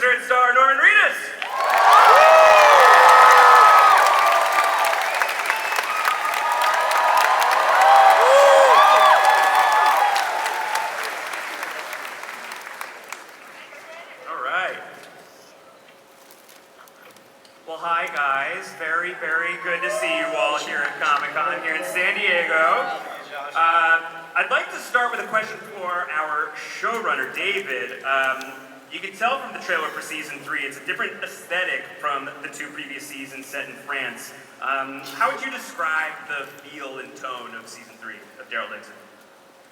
producer and star Norman Reedus. All right. Well, hi guys. Very, very good to see you all here at Comic-Con here in San Diego. I'd like to start with a question for our showrunner, David. You can tell from the trailer for season 3, it's a different aesthetic from the 2 previous seasons set in France. How would you describe the feel and tone of season 3 of Daryl Dixon?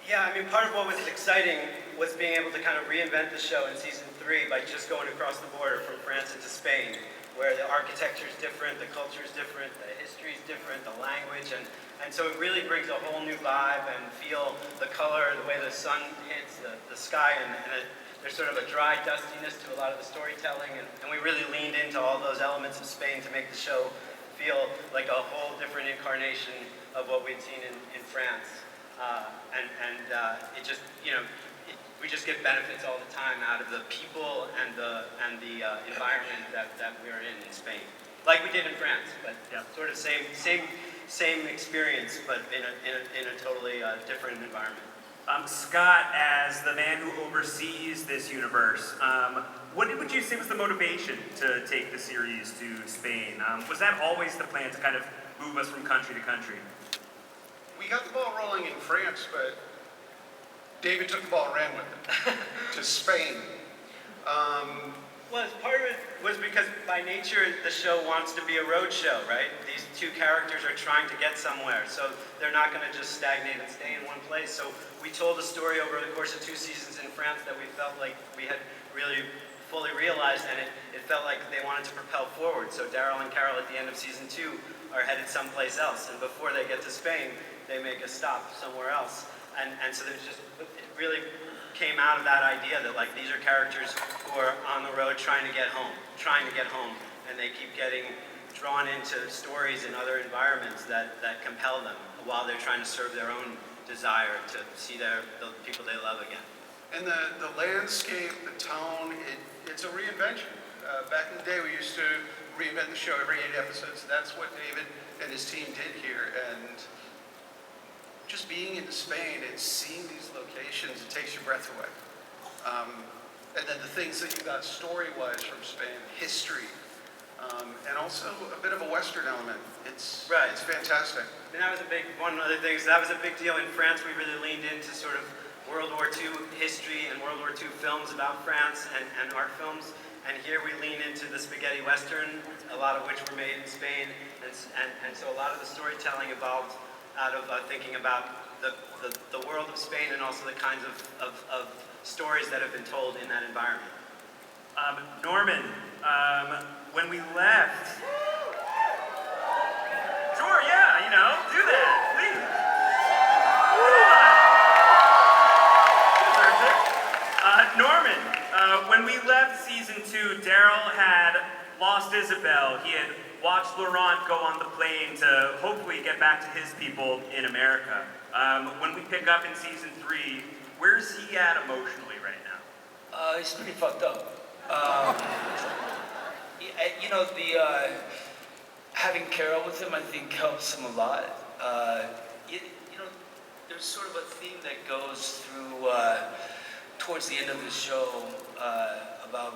Yeah, I mean, part of what was exciting was being able to kind of reinvent the show in season 3 by just going across the border from France into Spain, where the architecture is different, the culture is different, the history is different, the language, and so it really brings a whole new vibe and feel, the color, the way the sun hits the sky, and there's sort of a dry dustiness to a lot of the storytelling, and we really leaned into all those elements of Spain to make the show feel like a whole different incarnation of what we'd seen in France. It just, you know, we just get benefits all the time out of the people and the environment that we're in Spain, like we did in France, but yeah, sort of same experience, but in a totally different environment. Scott, as the man who oversees this universe, what would you say was the motivation to take the series to Spain? Was that always the plan, to kind of move us from country to country? We got the ball rolling in France, but David took the ball and ran with it to Spain. Well, part of it was because by nature the show wants to be a road show, right? These 2 characters are trying to get somewhere, so they're not going to just stagnate and stay in one place. So we told a story over the course of 2 seasons in France that we felt like we had really fully realized, and it felt like they wanted to propel forward. So Daryl and Carol at the end of season 2 are headed someplace else, and before they get to Spain, they make a stop somewhere else. And so there's just, it really came out of that idea that like these are characters who are on the road trying to get home, and they keep getting drawn into stories in other environments that compel them while they're trying to serve their own desire to see the people they love again. And the landscape, the tone, it's a reinvention. Back in the day, we used to reinvent the show every 8 episodes. That's what David and his team did here. And just being in Spain and seeing these locations, it takes your breath away. And then the things that you got story-wise from Spain, history, and also a bit of a Western element. It's fantastic. And that was one of the things, that was a big deal in France. We really leaned into sort of World War II history and World War II films about France and art films. And here we lean into the spaghetti Western, a lot of which were made in Spain. And so a lot of the storytelling evolved out of thinking about the world of Spain and also the kinds of stories that have been told in that environment. Norman, when we left... Sure, yeah, you know, do that, please. Norman, when we left season 2, Daryl had lost Isabel. He had watched Laurent go on the plane to hopefully get back to his people in America. When we pick up in season 3, where's he at emotionally right now? He's pretty fucked up. You know, having Carol with him, I think, helps him a lot. You know, there's sort of a theme that goes through towards the end of the show about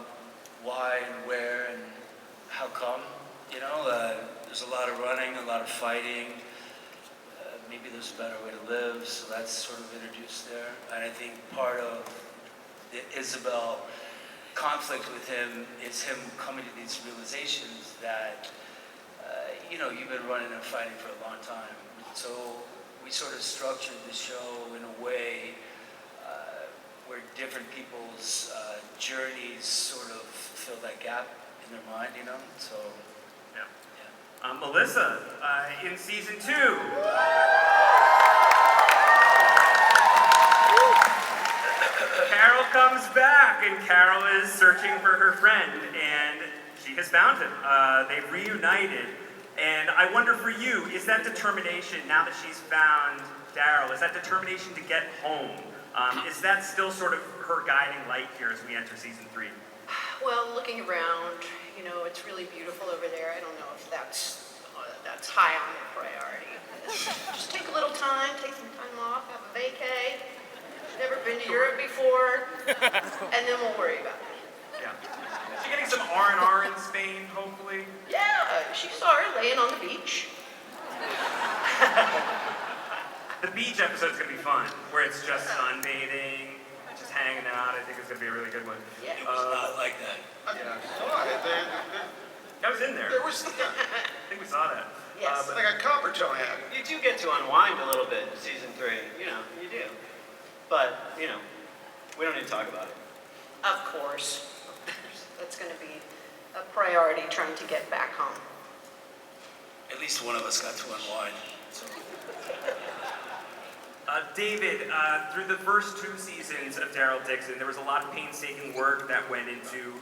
why and where and how come. You know, there's a lot of running, a lot of fighting. Maybe there's a better way to live, so that's sort of introduced there. And I think part of the Isabel conflict with him is him coming to these realizations that, you know, you've been running and fighting for a long time. So we sort of structured the show in a way where different people's journeys sort of fill that gap in their mind, you know? So, yeah. Melissa, in season 2. Carol comes back, and Carol is searching for her friend, and she has found him. They've reunited, and I wonder for you, is that determination, now that she's found Daryl, is that determination to get home? Is that still sort of her guiding light here as we enter season 3? Well, looking around, it's really beautiful over there. I don't know if that's high on the priority. Just take a little time, take some time off, have a vacay. Never been to Europe before, and then we'll worry about it. Yeah. So you're getting some R&R in Spain, hopefully? Yeah, she saw her laying on the beach. The beach episode's gonna be fun, where it's just sunbathing, just hanging out. I think it's gonna be a really good one. Yeah. It was not like that. I was in there. There was, I think we saw that. Yes. like a copper tone hat. You do get to unwind a little bit in season 3, you do. But, we don't need to talk about it. Of course. That's going to be a priority trying to get back home. At least one of us got to unwind. So. David, through the first 2 seasons of Daryl Dixon, there was a lot of painstaking work that went into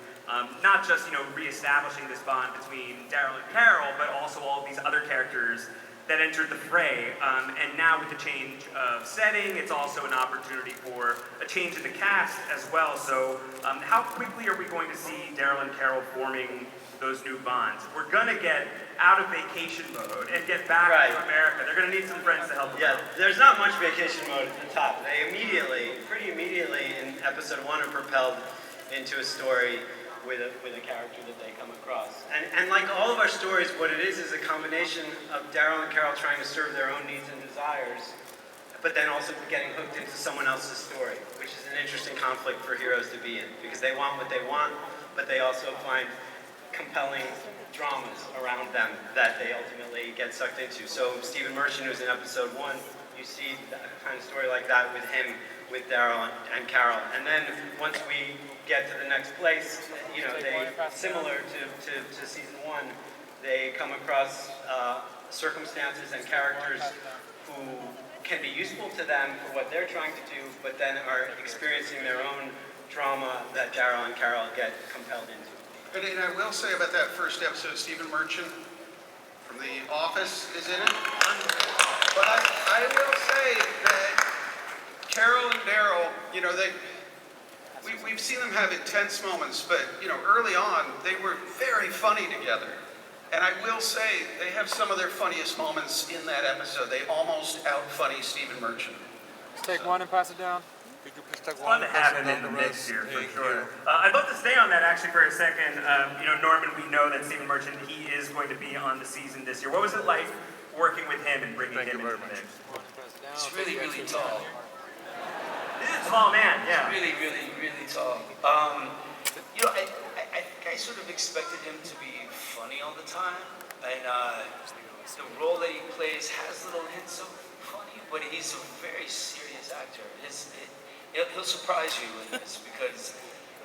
not just, reestablishing this bond between Daryl and Carol, but also all of these other characters that entered the fray. And now with the change of setting, it's also an opportunity for a change in the cast as well. So how quickly are we going to see Daryl and Carol forming those new bonds? We're gonna get out of vacation mode and get back to America. They're gonna need some friends to help them Yeah, out. there's not much vacation mode at the top. They pretty immediately in episode 1 are propelled into a story with a character that they come across. And like all of our stories, what it is a combination of Daryl and Carol trying to serve their own needs and desires, but then also getting hooked into someone else's story, which is an interesting conflict for heroes to be in, because they want what they want, but they also find compelling dramas around them that they ultimately get sucked into. So Stephen Merchant, who's in episode 1, you see that kind of story like that with him, with Daryl and Carol. And then once we get to the next place, they, similar to season 1, they come across circumstances and characters who can be useful to them for what they're trying to do, but then are experiencing their own drama that Daryl and Carol get compelled into. And I will say about that first episode, Stephen Merchant from The Office is in it. But I will say that Carol and Daryl, we've seen them have intense moments, but, early on, they were very funny together. And I will say, they have some of their funniest moments in that episode. They almost out-funny Stephen Merchant. Let's take one and pass it down. It's fun to have him in the mix here, for sure. I'd love to stay on that actually for a second. Norman, we know that Stephen Merchant, he is going to be on the season this year. What was it like working with him and bringing him into the mix? He's really, really tall. This is a tall man, yeah. He's really, really, really tall. I sort of expected him to be funny all the time, and the role that he plays has little hints of funny, but he's a very serious actor. He'll surprise you with this because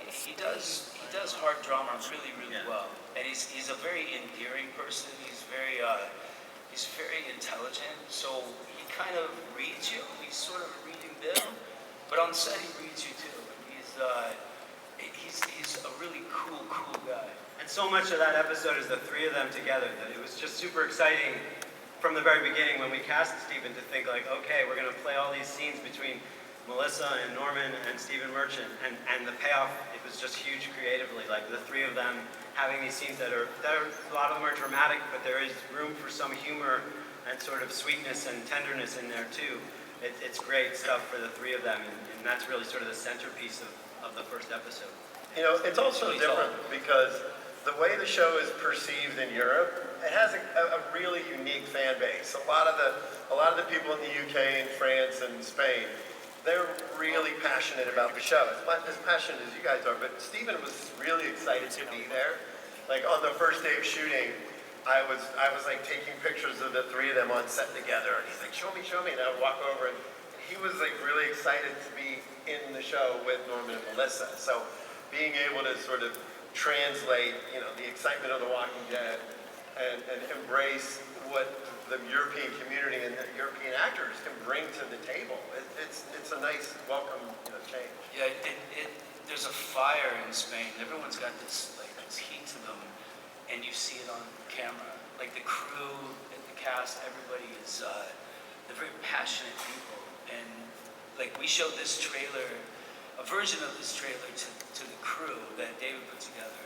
he does hard drama really, really well, and he's a very endearing person. He's very intelligent, so he kind of reads you. He's sort of reading Bill, but on set he reads you too. He's a really cool guy. And so much of that episode is the 3 of them together that it was just super exciting from the very beginning when we cast Stephen to think like, okay, we're going to play all these scenes between Melissa and Norman and Stephen Merchant, and the payoff, it was just huge creatively. Like the 3 of them having these scenes that are a lot of them are dramatic, but there is room for some humor and sort of sweetness and tenderness in there too. It's great stuff for the 3 of them, and that's really sort of the centerpiece of the first episode. It's also different because the way the show is perceived in Europe, it has a really unique fan base. A lot of the people in the UK and France and Spain, they're really passionate about the show. As passionate as you guys are, but Stephen was really excited to be there. Like on the first day of shooting, I was like taking pictures of the 3 of them on set together, and he's like, show me, and I would walk over, and he was like really excited to be in the show with Norman and Melissa. So being able to sort of translate, the excitement of The Walking Dead and embrace what the European community and the European actors can bring to the table. It's a nice welcome change. Yeah, there's a fire in Spain. Everyone's got this heat to them, and you see it on camera. Like the crew, the cast, everybody is they're very passionate people. And like we showed this trailer a version of this trailer to the crew that David put together,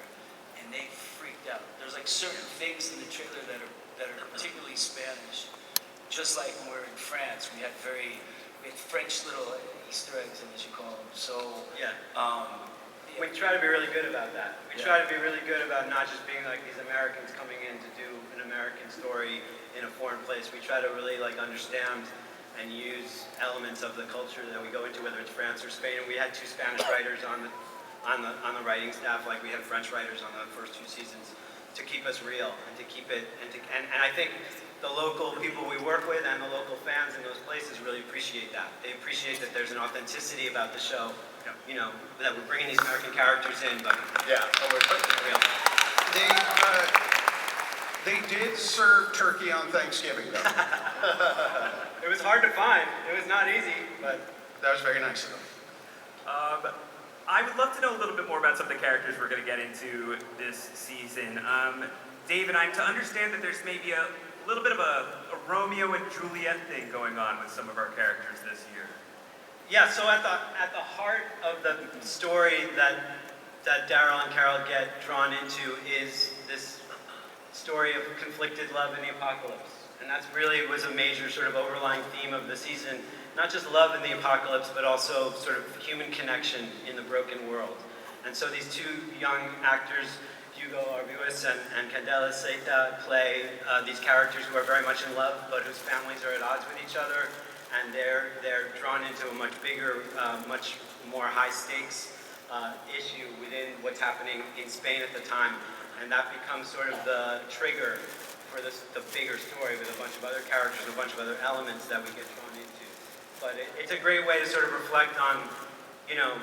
and they freaked out. There's like certain things in the trailer that are particularly Spanish. Just like when we were in France, we had French little Easter eggs, as you call them. So Yeah. yeah. We try to be really good about that. We try to be really good about not just being like these Americans coming in to do an American story in a foreign place. We try to really like understand and use elements of the culture that we go into, whether it's France or Spain. And we had 2 Spanish writers on the writing staff, like we had French writers on the first 2 seasons, to keep us real and to keep it. And I think the local people we work with and the local fans in those places really appreciate that. They appreciate that there's an authenticity about the show. You know, that we're bringing these American characters in, but we're putting it real. They did serve turkey on Thanksgiving, though. It was hard to find. It was not easy, but That was very nice of them. I would love to know a little bit more about some of the characters we're going to get into this season. David, I'm to understand that there's maybe a little bit of a Romeo and Juliet thing going on with some of our characters this year. yeah. So at the heart of the story that Daryl and Carol get drawn into is this story of conflicted love in the apocalypse, and that's really was a major sort of overlying theme of the season. Not just love in the apocalypse, but also sort of human connection in the broken world. And so these 2 young actors, Hugo Arbues and Candela Seita, play these characters who are very much in love, but whose families are at odds with each other, and they're drawn into a much bigger, much more high stakes issue within what's happening in Spain at the time, and that becomes sort of the trigger for the bigger story with a bunch of other characters, a bunch of other elements that we get drawn into. But it's a great way to sort of reflect on, you know,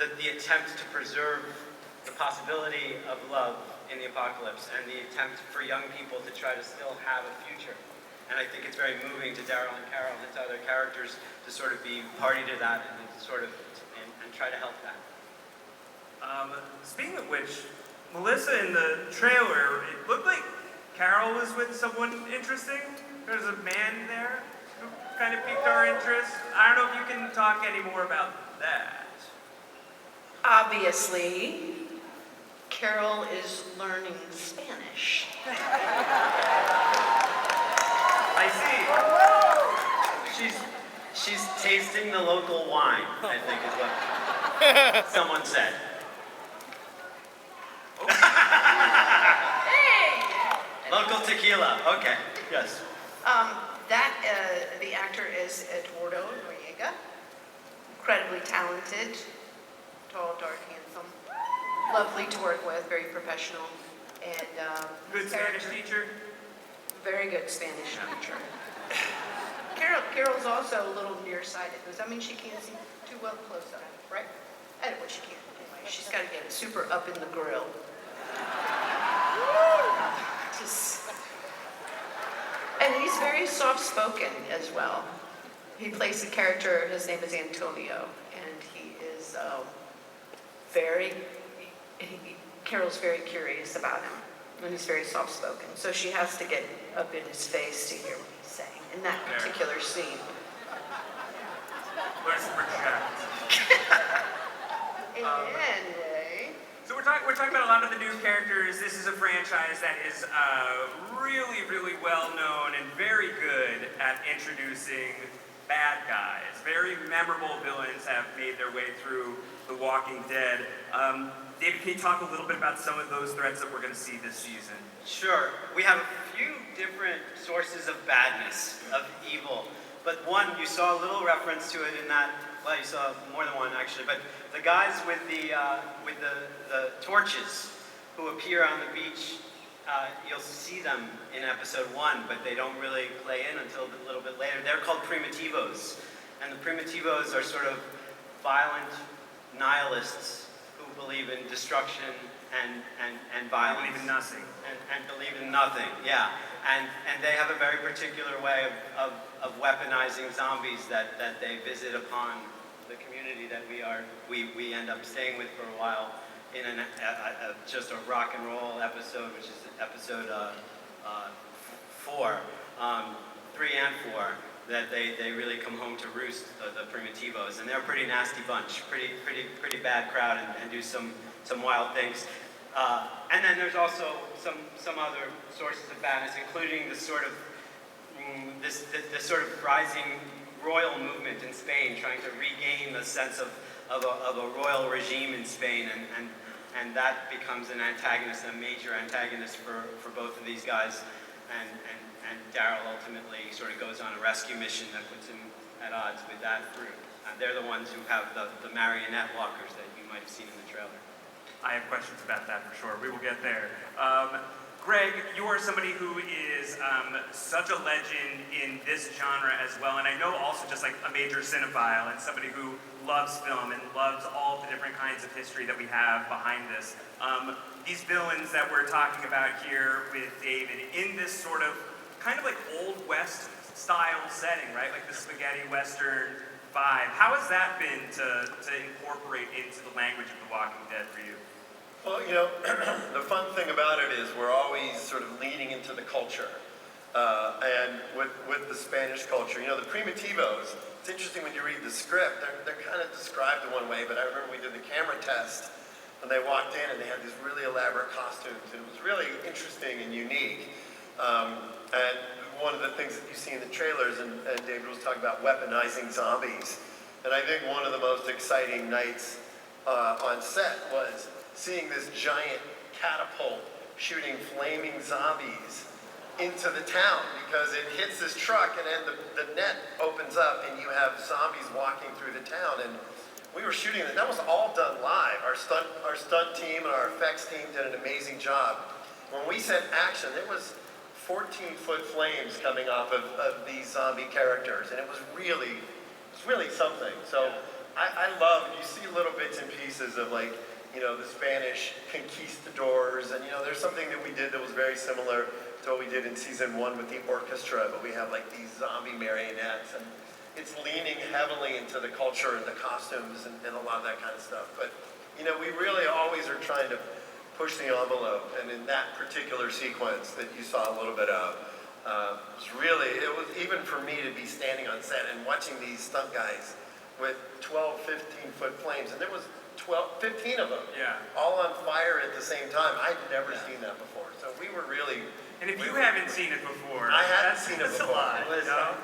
the attempt to preserve the possibility of love in the apocalypse and the attempt for young people to try to still have a future. And I think it's very moving to Daryl and Carol and to other characters to sort of be party to that and sort of and try to help that. Speaking of which, Melissa, in the trailer, it looked like Carol was with someone interesting. There's a man there who kind of piqued our interest. I don't know if you can talk any more about that. Obviously, Carol is learning Spanish. I see. She's tasting the local wine, I think is what someone said. Hey! Local tequila, okay, yes. The actor is Eduardo Noriega. Incredibly talented, tall, dark, handsome, lovely to work with, very professional, and Good Spanish teacher. very good Spanish teacher. Carol's also a little nearsighted. Does that mean she can't see too well close up, right? I don't know what she can't. Anyway, she's got to get it super up in the grill. And he's very soft-spoken as well. He plays the character, his name is Antonio, and he is Carol's very curious about him, and he's very soft-spoken. So she has to get up in his face to hear what he's saying in that particular scene. Let's project. Anyway. So we're talking about a lot of the new characters. This is a franchise that is really, really well known and very good at introducing bad guys. Very memorable villains have made their way through The Walking Dead. David, can you talk a little bit about some of those threats that we're going to see this season? Sure. We have a few different sources of badness, of evil. But one, you saw a little reference to it in that, well, you saw more than one actually, but the guys with the torches who appear on the beach, you'll see them in episode 1, but they don't really play in until a little bit later. They're called primitivos. And the primitivos are sort of violent nihilists who believe in destruction and violence. Believe in nothing. And believe in nothing, yeah. And they have a very particular way of weaponizing zombies that they visit upon the community that we end up staying with for a while in just a rock and roll episode, which is episode 4, 3 and 4. that they really come home to roost, the Primitivos, and they're a pretty nasty bunch, pretty bad crowd, and do some wild things. And then there's also some other sources of badness, including the sort of this sort of rising royal movement in Spain, trying to regain the sense of a royal regime in Spain, and that becomes an antagonist, a major antagonist for both of these guys, and Daryl ultimately sort of goes on a rescue mission that puts him at odds with that group. They're the ones who have the marionette walkers that you might have seen in the trailer. I have questions about that for sure. We will get there. Greg, you are somebody who is such a legend in this genre as well, and I know also just like a major cinephile and somebody who loves film and loves all the different kinds of history that we have behind this. These villains that we're talking about here with David in this sort of kind of like Old West style setting, right? Like the spaghetti Western vibe. How has that been to incorporate into the language of The Walking Dead for you? Well, you know, the fun thing about it is we're always sort of leaning into the culture. And with the Spanish culture, you know, the Primitivos, it's interesting when you read the script, they're kind of described in one way, but I remember we did the camera test, and they walked in and they had these really elaborate costumes, and it was really interesting and unique. And one of the things that you see in the trailers, and David was talking about weaponizing zombies, and I think one of the most exciting nights on set was seeing this giant catapult shooting flaming zombies into the town, because it hits this truck and then the net opens up and you have zombies walking through the town. And we were shooting that was all done live. Our stunt team and our effects team did an amazing job. When we said action, it was 14-foot flames coming off of these zombie characters, and it was really something. So I love, you see little bits and pieces of, like, you know, the Spanish conquistadors, and, you know, there's something that we did that was very similar to what we did in season 1 with the orchestra, but we have like these zombie marionettes, and it's leaning heavily into the culture and the costumes and a lot of that kind of stuff. But, you know, we really always are trying to push the envelope, and in that particular sequence that you saw a little bit of, it was even for me to be standing on set and watching these stunt guys with 12, 15-foot flames, and there was 15 of them, all on fire at the same time. I'd never seen that before, so we were really... And if you haven't seen it before, I hadn't seen it that's before. a lot, you know?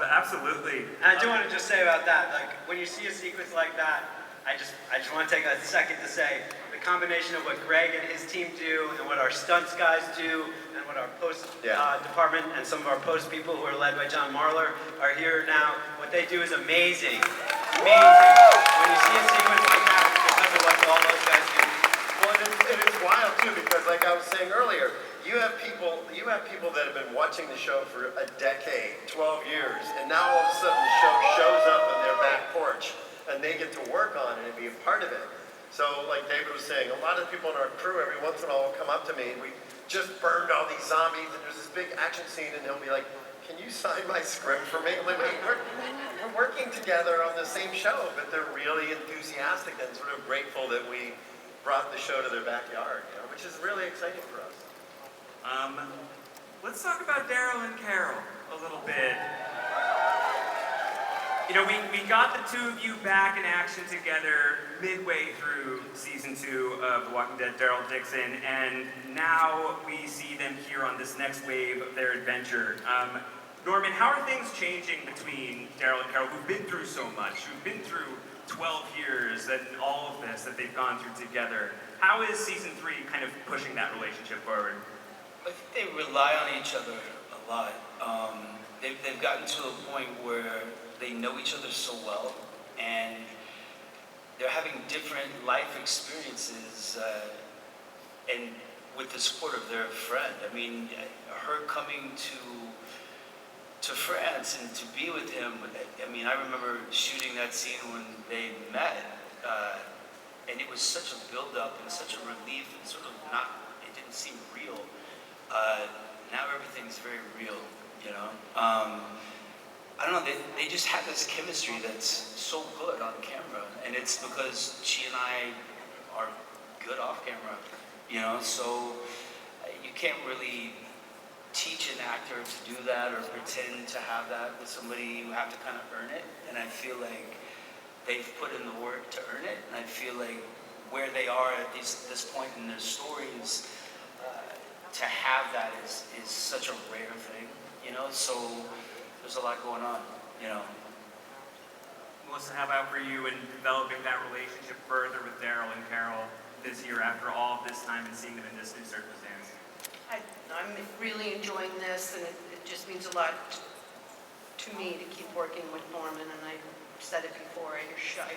Absolutely. And I do want to just say about that, like, when you see a sequence like that, I just want to take a second to say the combination of what Greg and his team do, and what our stunts guys do, and what our post department and some of our post people who are led by John Marler are here now. What they do is amazing. It's amazing. When you see a sequence like that, it's because of what all those guys do. Well, and it's wild too, because like I was saying earlier, you have people that have been watching the show for a decade, 12 years, and now all of a sudden the show shows up on their back porch, and they get to work on it and be a part of it. So, like David was saying, a lot of the people in our crew every once in a while will come up to me, and we just burned all these zombies, and there's this big action scene, and they'll be like, "Can you sign my script for me?" I'm like, "Wait, we're working together on the same show," but they're really enthusiastic and sort of grateful that we brought the show to their backyard, you know, which is really exciting for us. Let's talk about Daryl and Carol a little bit. You know, we got the two of you back in action together midway through season 2 of The Walking Dead, Daryl Dixon, and now we see them here on this next wave of their adventure. Norman, how are things changing between Daryl and Carol, who've been through so much, who've been through 12 years and all of this that they've gone through together? How is season 3 kind of pushing that relationship forward? I think they rely on each other a lot. They've gotten to a point where they know each other so well, and they're having different life experiences, and with the support of their friend. I mean, her coming to France and to be with him. I mean, I remember shooting that scene when they met, and it was such a build-up and such a relief, and sort of it didn't seem real. Now everything's very real, you know? I don't know, they just have this chemistry that's so good on camera, and it's because she and I are good off camera, you know? So you can't really teach an actor to do that or pretend to have that with somebody. You have to kind of earn it, and I feel like they've put in the work to earn it, and I feel like where they are at this point in their stories, to have that is such a rare thing, you know, so there's a lot going on, you know. Melissa, how about for you in developing that relationship further with Daryl and Carol this year after all of this time and seeing them in this new circumstance? I'm really enjoying this, and it just means a lot to me to keep working with Norman, and I said it before, I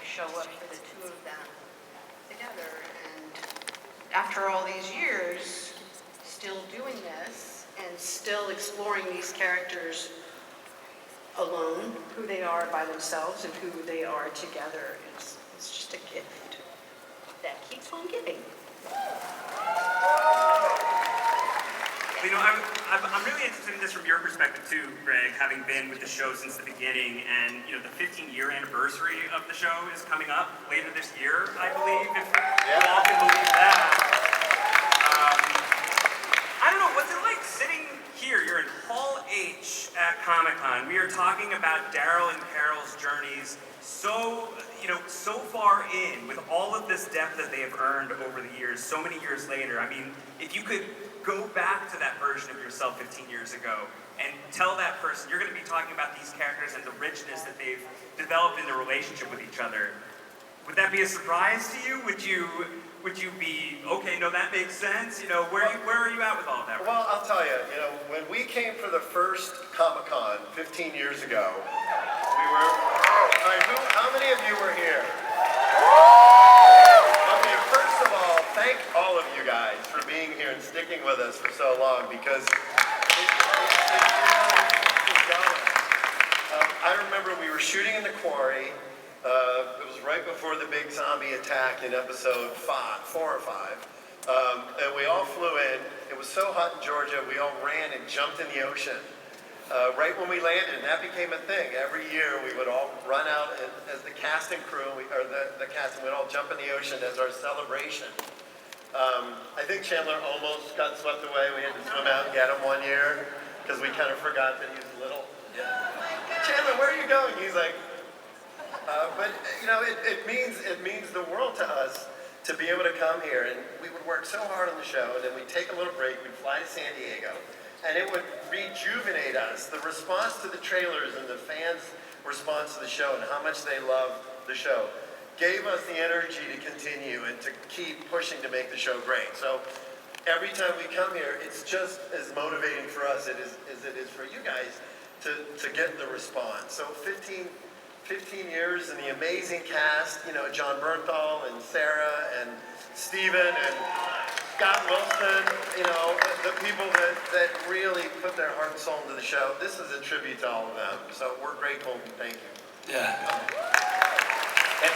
show up for the two of them together, and after all these years, still doing this, and still exploring these characters alone, who they are by themselves and who they are together, it's just a gift that keeps on giving. You know, I'm really interested in this from your perspective too, Greg, having been with the show since the beginning, and you know, the 15-year anniversary of the show is coming up later this year, I believe, if you all can believe that. I don't know, what's it like sitting here? You're in Hall H at Comic-Con. We are talking about Daryl and Carol's journeys so far in, with all of this depth that they have earned over the years, so many years later. I mean, if you could go back to that version of yourself 15 years ago and tell that person, you're going to be talking about these characters and the richness that they've developed in their relationship with each other. Would that be a surprise to you? Would you be, okay, no, that makes sense? You know, where are you at with all of that? Well, I'll tell you, you know, when we came for the first Comic-Con 15 years ago, we were, how many of you were here? Okay, first of all, thank all of you guys for being here and sticking with us for so long, because it really keeps going. I remember we were shooting in the quarry. It was right before the big zombie attack in episode 4 or 5. And we all flew in. It was so hot in Georgia, we all ran and jumped in the ocean. Right when we landed, and that became a thing. Every year we would all run out as the cast and crew, the cast, and we'd all jump in the ocean as our celebration. I think Chandler almost got swept away. We had to swim out and get him one year because we kind of forgot that he was little. Chandler, where are you going? He's like, but you know, it means the world to us to be able to come here, and we would work so hard on the show, and then we'd take a little break, we'd fly to San Diego, and it would rejuvenate us. The response to the trailers and the fans' response to the show and how much they love the show gave us the energy to continue and to keep pushing to make the show great. So every time we come here, it's just as motivating for us as it is for you guys to get the response. So 15 years and the amazing cast, you know, John Bernthal and Sarah and Steven and Scott Wilson, you know, the people that really put their heart and soul into the show. This is a tribute to all of them. So we're grateful and thank you. Yeah. And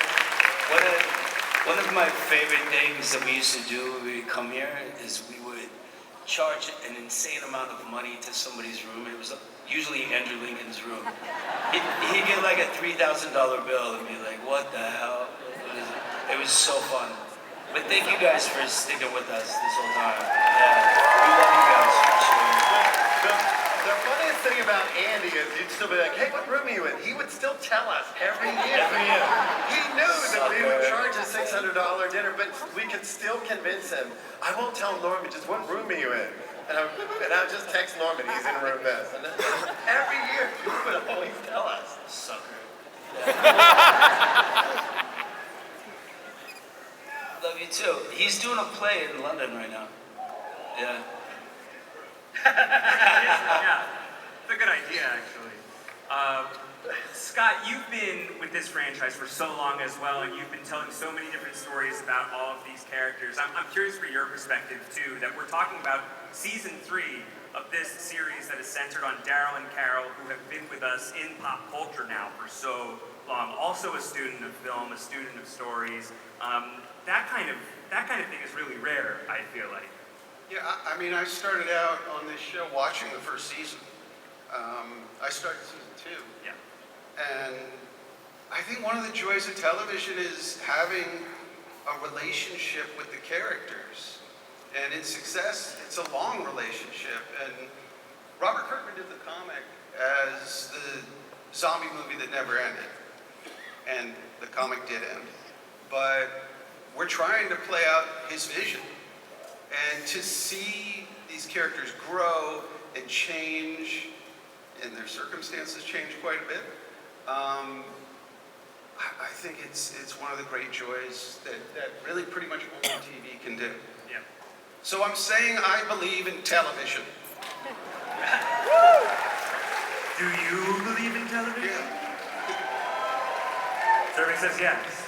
one of my favorite things that we used to do when we come here is we would charge an insane amount of money to somebody's room. It was usually Andrew Lincoln's room. He'd get like a $3,000 bill and be like, what the hell? It was so fun. But thank you guys for sticking with us this whole time. Yeah, we love you guys. The funniest thing about Andy is you'd still be like, hey, what room are you in? He would still tell us every year. He knew that we would charge a $600 dinner, but we could still convince him. I won't tell Norman, just what room are you in? And I'll just text Norman, he's in room this. And then every year, he would always tell us. Sucker. Love you too. He's doing a play in London right now. Yeah. Yeah, it's a good idea, actually. Scott, you've been with this franchise for so long as well, and you've been telling so many different stories about all of these characters. I'm curious for your perspective, too, that we're talking about season 3 of this series that is centered on Daryl and Carol, who have been with us in pop culture now for so long. Also a student of film, a student of stories. That kind of thing is really rare, I feel like. Yeah, I mean, I started out on this show watching the first season. I started season 2. Yeah. And I think one of the joys of television is having a relationship with the characters. And in Success, it's a long relationship. And Robert Kirkman did the comic as the zombie movie that never ended. And the comic did end. But we're trying to play out his vision. And to see these characters grow and change, and their circumstances change quite a bit, I think it's one of the great joys that really pretty much only TV can do. Yeah. So I'm saying I believe in television. Do you believe in television? Survey says yes.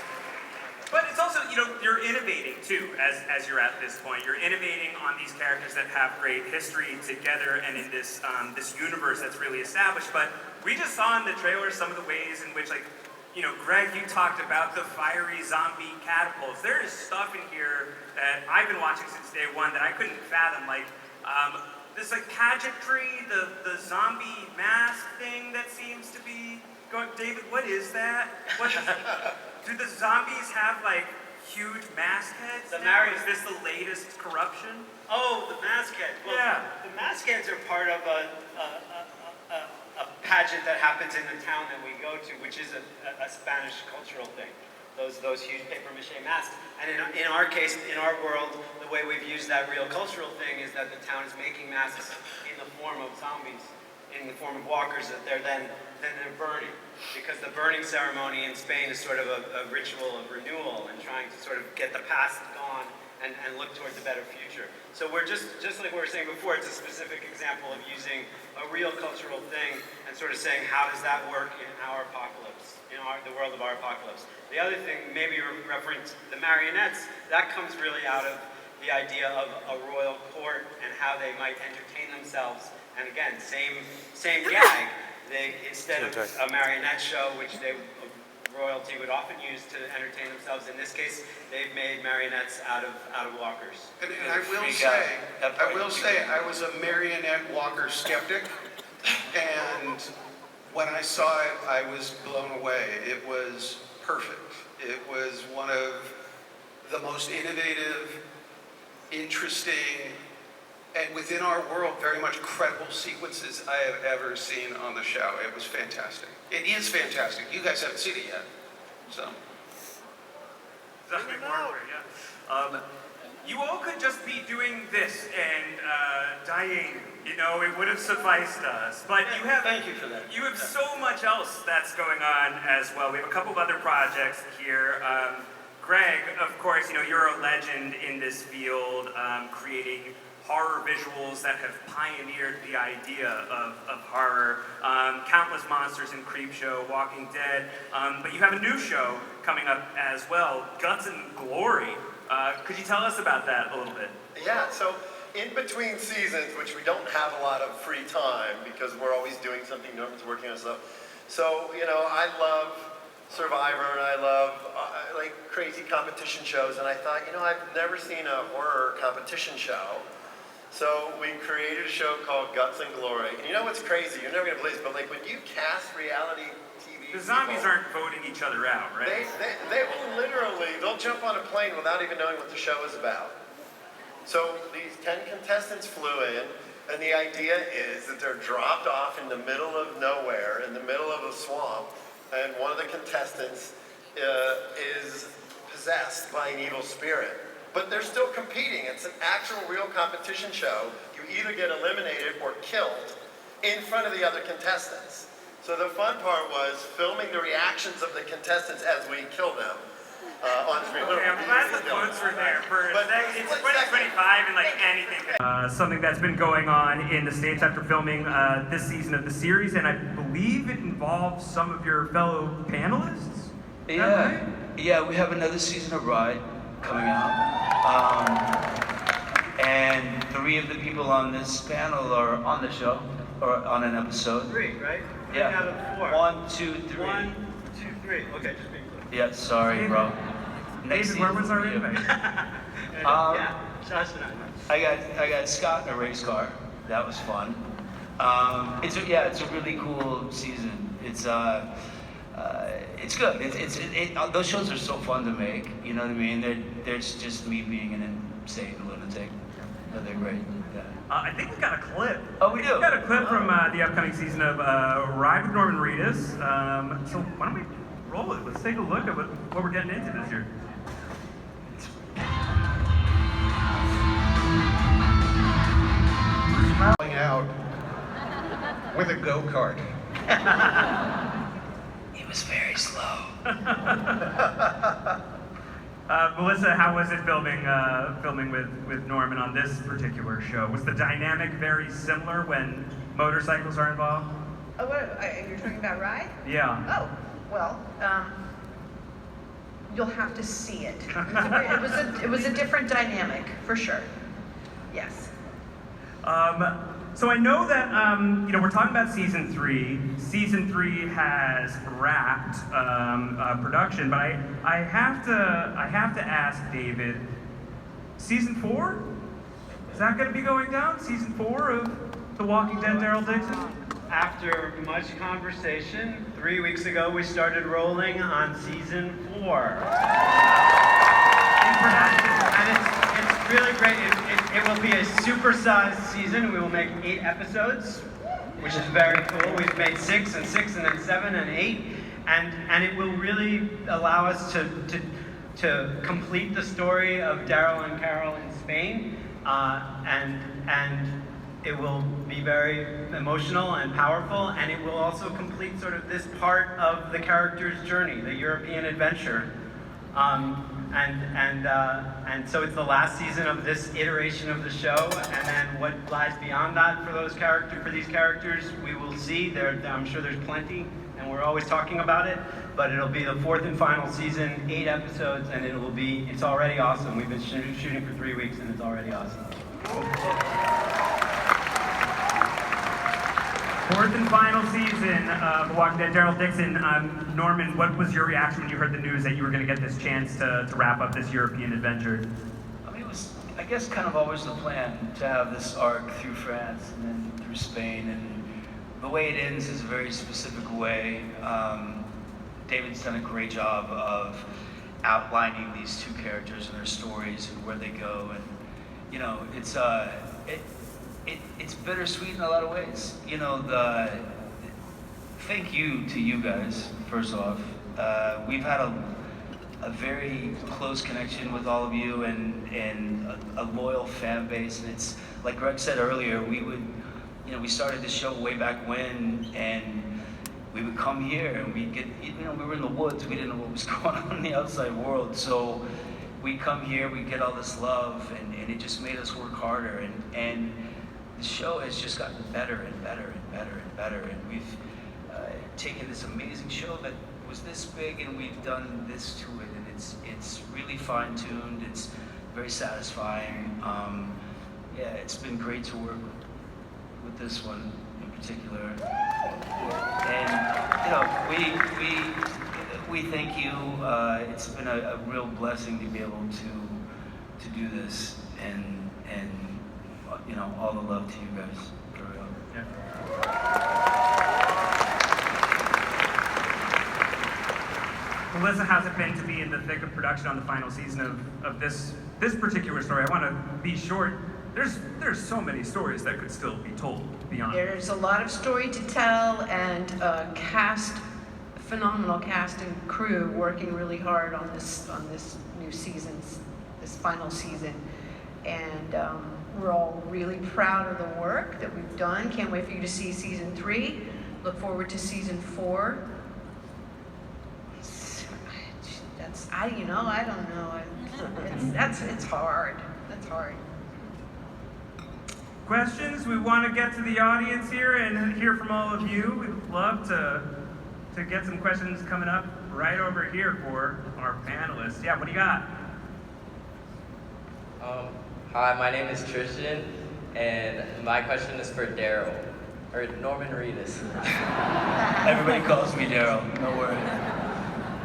But it's also, you're innovating too, as you're at this point. You're innovating on these characters that have great history together and in this this universe that's really established. But we just saw in the trailer some of the ways in which, Greg, you talked about the fiery zombie catapults. There is stuff in here that I've been watching since day one that I couldn't fathom. This pageantry, the zombie mask thing that seems to be going. David, what is that? Do the zombies have huge mask heads? Is this the latest corruption? Oh, the mask heads. Well, Yeah. The mask heads are part of a pageant that happens in the town that we go to, which is a Spanish cultural thing. Those huge paper mache masks. And in our case, in our world, the way we've used that real cultural thing is that the town is making masks in the form of zombies, in the form of walkers that they're then they're burning. Because the burning ceremony in Spain is sort of a ritual of renewal and trying to sort of get the past gone and look towards a better future. So we're just like we were saying before, it's a specific example of using a real cultural thing and sort of saying, how does that work in our apocalypse, in the world of our apocalypse? The other thing, maybe you reference the marionettes, that comes really out of the idea of a royal court and how they might entertain themselves. And again, same gag. Instead of a marionette show, which royalty would often use to entertain themselves, in this case, they've made marionettes out of walkers. And I will say, I was a marionette walker skeptic, and when I saw it, I was blown away. It was perfect. It was one of the most innovative, interesting, and within our world, very much credible sequences I have ever seen on the show. It was fantastic. It is fantastic. You guys haven't seen it yet, so. Zombie warfare, yeah. You all could just be doing this and dying. It would have sufficed us. But Thank you for that. You have so much else that's going on as well. We have a couple of other projects here. Greg, of course, you're a legend in this field, creating horror visuals that have pioneered the idea of horror. Countless monsters in Creepshow, Walking Dead. But you have a new show coming up as well, Guts and Glory. Could you tell us about that a little bit? Yeah, so in between seasons, which we don't have a lot of free time because we're always doing something, Norman's working on stuff. So, I love Survivor and I love crazy competition shows, and I thought, I've never seen a horror competition show. So we created a show called Guts and Glory. And you know what's crazy? You're never gonna believe it, but when you cast reality TV, the zombies aren't voting each other out, right? They will they'll jump on a plane without even knowing what the show is about. So these 10 contestants flew in, and the idea is that they're dropped off in the middle of nowhere, in the middle of a swamp, and one of the contestants is possessed by an evil spirit. But they're still competing. It's an actual real competition show. You either get eliminated or killed in front of the other contestants. So the fun part was filming the reactions of the contestants as we kill them on screen. Okay, I'm glad the quotes were there. It's 2025 and anything. Something that's been going on in the States after filming this season of the series, and I believe it involves some of your fellow panelists? Yeah, we have another season of Ride coming out. And 3 of the people on this panel are on the show, or on an episode. 3, right? 3 Yeah. out of 4. 1, 2, 3. 1, 2, 3. Okay, just being clear. Yeah, sorry, bro. David, where was our invite? Yeah, Josh and I got Scott in a race car. That was fun. It's a really cool season. It's good. Those shows are so fun to make. You know what I mean? There's just me being an insane lunatic. No, they're great. Yeah. I think we've got a clip. Oh, we do? We've got a clip from the upcoming season of Ride with Norman Reedus. So why don't we roll it? Let's take a look at what we're getting into this year. Going out with a go-kart. He was very slow. Melissa, how was it filming with Norman on this particular show? Was the dynamic very similar when motorcycles are involved? Oh, you're talking about Ride? Yeah. Oh, well, you'll have to see it. It was a different dynamic, for sure. Yes. So I know that we're talking about season 3. Season 3 has wrapped production, but I have to ask David, season 4? Is that going to be going down? Season 4 of The Walking Dead, Daryl Dixon? After much conversation, 3 weeks ago we started rolling on season 4. And it's really great. It will be a supersized season. We will make 8 episodes, which is very cool. We've made 6 and 6 and then 7 and 8. And it will really allow us to complete the story of Daryl and Carol in Spain. And it will be very emotional and powerful, and it will also complete sort of this part of the character's journey, the European adventure. And so it's the last season of this iteration of the show, and then what lies beyond that for these characters, we will see. I'm sure there's plenty, and we're always talking about it. But it'll be the 4th and final season, 8 episodes, and it's already awesome. We've been shooting for 3 weeks, and it's already awesome. 4th and final season of The Walking Dead. Daryl Dixon, Norman, what was your reaction when you heard the news that you were going to get this chance to wrap up this European adventure? I mean, it was, I guess, kind of always the plan to have this arc through France and then through Spain. And the way it ends is a very specific way. David's done a great job of outlining these 2 characters and their stories and where they go. And, it's bittersweet in a lot of ways. Thank you to you guys, first off. We've had a very close connection with all of you and a loyal fan base. And it's, like Greg said earlier, we started this show way back when, and we would come here and we'd get, we were in the woods, we didn't know what was going on in the outside world. So we come here, we get all this love, and it just made us work harder. And the show has just gotten better and better and better and better. And we've taken this amazing show that was this big, and we've done this to it. And it's really fine-tuned. It's very satisfying. It's been great to work with this one in particular. And we thank you. It's been a real blessing to be able to do this, and all the love to you guys. For real. Melissa, how's it been to be in the thick of production on the final season of this particular story? I want to be short. There's so many stories that could still be told beyond. There's a lot of story to tell, and phenomenal cast and crew working really hard on this new season, this final season. And we're all really proud of the work that we've done. Can't wait for you to see season 3. Look forward to season 4. I don't know. It's hard. That's hard. Questions? We want to get to the audience here and hear from all of you. We'd love to get some questions coming up right over here for our panelists. Yeah, what do you got? Hi, my name is Tristan, and my question is for Daryl, or Norman Reedus. Everybody calls me Daryl, no worry.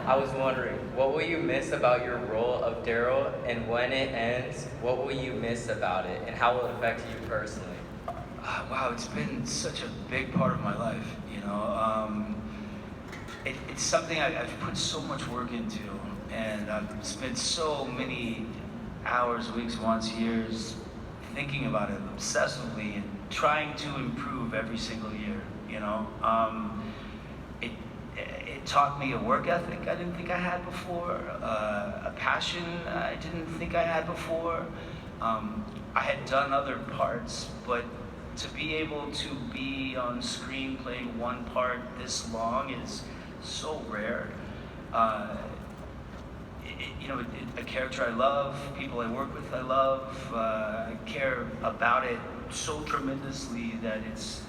I was wondering, what will you miss about your role of Daryl, and when it ends, what will you miss about it, and how will it affect you personally? Wow, it's been such a big part of my life, It's something I've put so much work into, and I've spent so many hours, weeks, months, years thinking thinking about it obsessively and trying to improve every single year, you know. It taught me a work ethic I didn't think I had before, a passion I didn't think I had before. I had done other parts, but to be able to be on screen playing one part this long is so rare. A character I love, people I work with I love, I care about it so tremendously that it's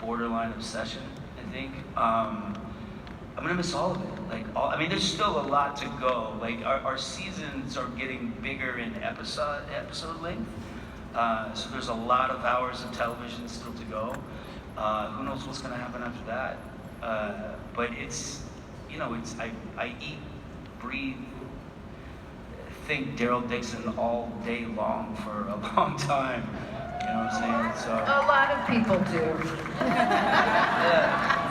borderline obsession, I think. I'm gonna miss all of it. There's still a lot to go. Like our seasons are getting bigger in episode length. So there's a lot of hours of television still to go. Who knows what's gonna happen after that? But I eat, breathe, think Daryl Dixon all day long for a long time. You know what I'm saying? So A lot of people do. yeah.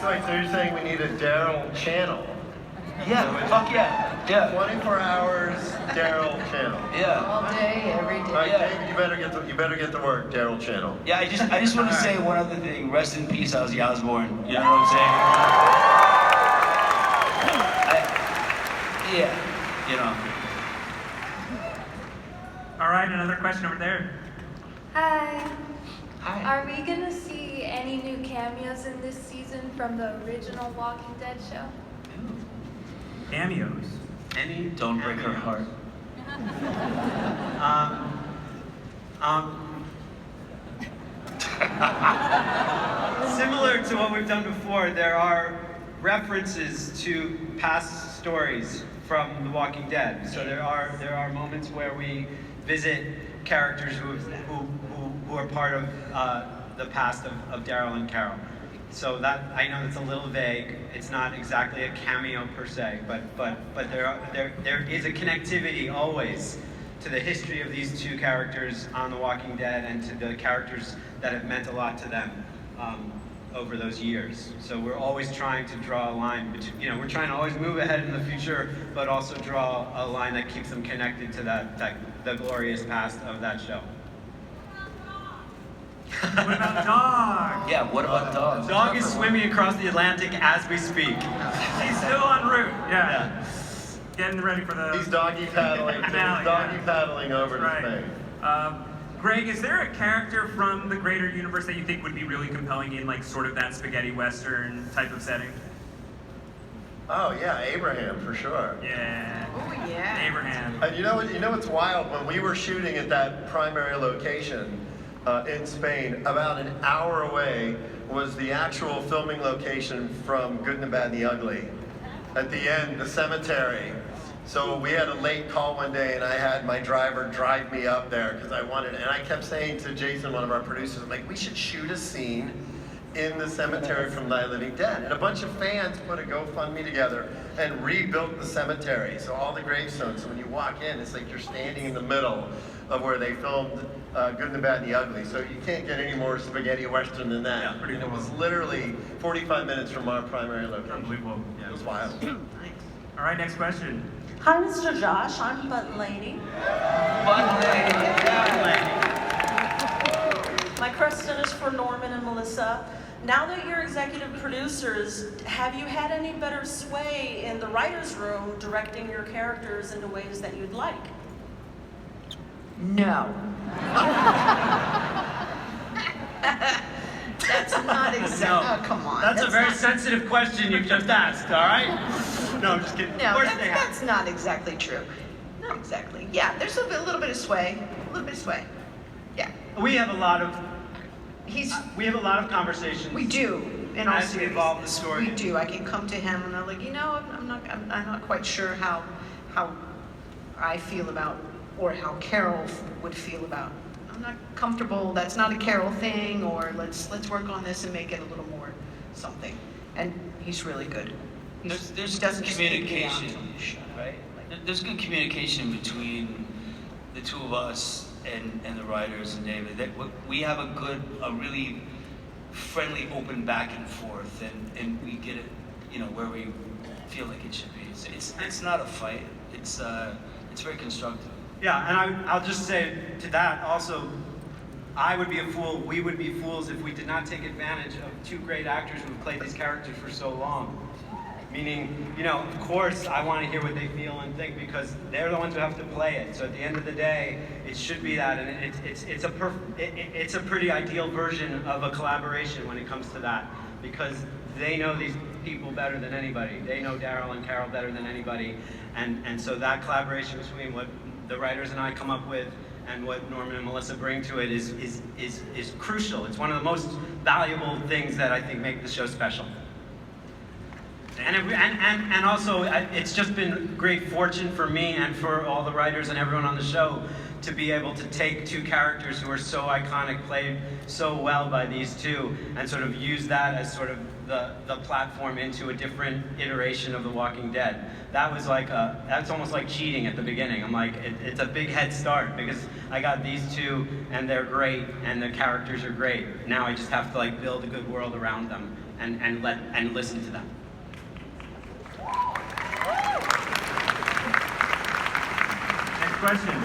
So you're saying we need a Daryl channel? Yeah, fuck yeah. Yeah. 24 hours Daryl channel. Yeah. All day, every All right, day. David, you better get to work, Daryl channel. Yeah, I just want to say one other thing. Rest in peace, Ozzy Osbourne. You know what I'm saying? Yeah, you know. All right, another question over there. Hi. Hi. Are we gonna see any new cameos in this season from the original Walking Dead show? Cameos. Any? Don't break her heart. Similar to what we've done before, there are references to past stories from The Walking Dead. So there are moments where we visit characters who are part of the past of Daryl and Carol. So that, I know that's a little vague. It's not exactly a cameo per se, but there is a connectivity always to the history of these two characters on The Walking Dead and to the characters that have meant a lot to them over those years. So we're always trying to draw a line between, we're trying to always move ahead in the future, but also draw a line that keeps them connected to the glorious past of that show. What about Dog? Yeah, what about dogs? Dog is swimming across the Atlantic as we speak. He's still en route. Yeah. Getting ready for the He's doggy paddling. finale. He's doggy paddling over to Right. Spain. Greg, is there a character from the greater universe that you think would be really compelling in like sort of that spaghetti western type of setting? Oh yeah, Abraham for sure. Yeah. Oh, yeah. Abraham. And you know what's wild? When we were shooting at that primary location in Spain, about an hour away was the actual filming location from Good and the Bad and the Ugly. At the end, the cemetery. So we had a late call one day, and I had my driver drive me up there because I wanted. And I kept saying to Jason, one of our producers, I'm like, we should shoot a scene in the cemetery from Night of the Living Dead. And a bunch of fans put a GoFundMe together and rebuilt the cemetery. So all the gravestones. So when you walk in, it's like you're standing in the middle of where they filmed Good and the Bad and the Ugly. So you can't get any more spaghetti western than that. Yeah, pretty and cool. it was literally 45 minutes from our primary location. Unbelievable. It was wild. All right, next question. Hi, Mr. Josh. I'm Butt Lady. My question is for Norman and Melissa. Now that you're executive producers, have you had any better sway in the writer's room directing your characters into ways that you'd like? No. That's not exactly. No. Oh, come on. That's a very not, sensitive question you've just asked, all right? No, I'm just kidding. No, Of course they have. that's not exactly true. Not exactly. Yeah, there's a little bit of sway. A little bit of sway. Yeah. We have a lot of He's. conversations. We do. In all As we evolve the seriousness, story. we do. I can come to him and I'm like, I'm not quite sure how I feel about, or how Carol would feel about. I'm not comfortable. That's not a Carol thing. Or let's work on this and make it a little more something. And he's really good. There's he doesn't good just take me out. communication, right? There's good communication between the two of us and the writers and David. That we have a really friendly, open back and forth, and we get it, where we feel like it should be. It's not a fight. It's very constructive. Yeah, and I'll just say to that also, I would be a fool, we would be fools if we did not take advantage of two great actors who've played these characters for so long. Meaning, you know, of course I want to hear what they feel and think because they're the ones who have to play it. So at the end of the day, it should be that, and it's a pretty ideal version of a collaboration when it comes to that, because they know these people better than anybody. They know Daryl and Carol better than anybody, and so that collaboration between what the writers and I come up with and what Norman and Melissa bring to it is crucial. It's one of the most valuable things that I think make the show special. And also, it's just been great fortune for me and for all the writers and everyone on the show to be able to take two characters who are so iconic, played so well by these two, and sort of use that as sort of the platform into a different iteration of The Walking Dead. That was like that's almost like cheating at the beginning. I'm like, it's a big head start because I got these two and they're great and the characters are great. Now I just have to like build a good world around them and listen to them. Next question.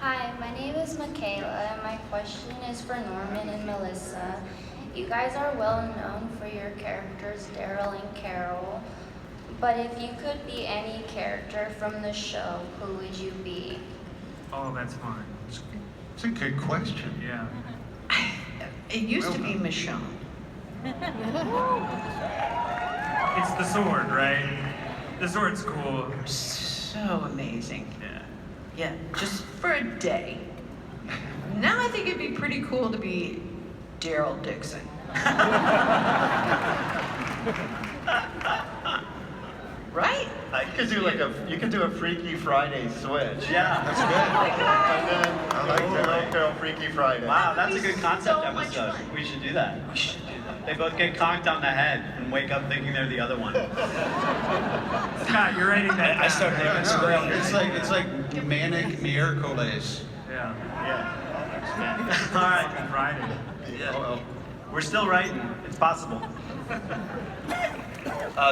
Hi, my name is Michaela, and my question is for Norman and Melissa. You guys are well known for your characters, Daryl and Carol, but if you could be any character from the show, who would you be? Oh, that's fun. It's a good question. Yeah. It used to be Michonne. It's the sword, right? The sword's cool. So amazing. Yeah. Yeah, just for a day. Now I think it'd be pretty cool to be Daryl Dixon. Right? You could do a Freaky Friday switch. Yeah, That's good. And then I like Daryl Carol Freaky Friday. wow, that's a good concept so much episode. fun. We should do that. We should do that. They both get conked on the head and wake up thinking they're the other one. Scott, you're writing that. I started making spelling. It's like manic miracles. Yeah. Yeah. All right. Friday. Uh-oh. We're still writing. It's possible.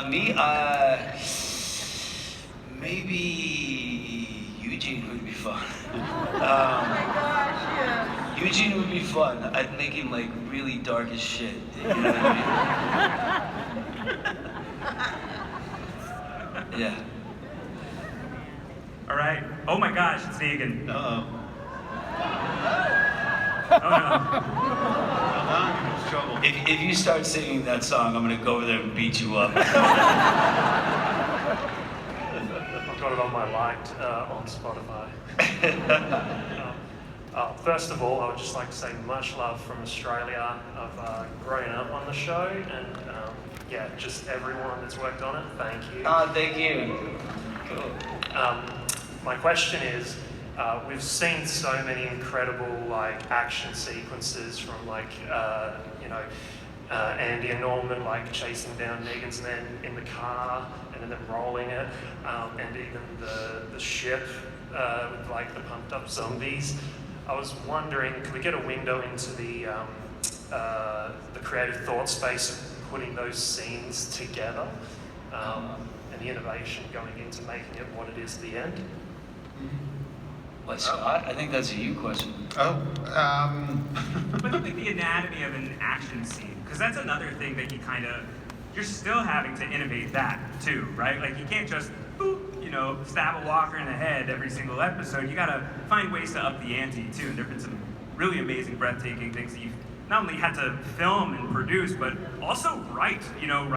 Me, maybe Eugene would be fun. Oh my gosh, yeah. Eugene would be fun. I'd make him like really dark as shit. You know what I mean? Yeah. All right. Oh my gosh, it's vegan. Uh-oh. Oh no. It's trouble. If you start singing that song, I'm gonna go over there and beat you up. I've got it on my liked on Spotify. First of all, I would just like to say much love from Australia. I've grown up on the show, and yeah, just everyone that's worked on it, thank you. Thank you. Cool. My question is, we've seen so many incredible like action sequences from like Andy and Norman like chasing down Negan's men in the car and then them rolling it, and even the ship with like the pumped up zombies. I was wondering, could we get a window into the creative thought space of putting those scenes together, and the innovation going into making it what it is at the end? What, Scott? I think that's a you question. But like the anatomy of an action scene, because that's another thing that you're still having to innovate that too, right? Like you can't just, boop, stab a walker in the head every single episode. You gotta find ways to up the ante too. And there've been some really amazing, breathtaking things that you've not only had to film and produce, but also write,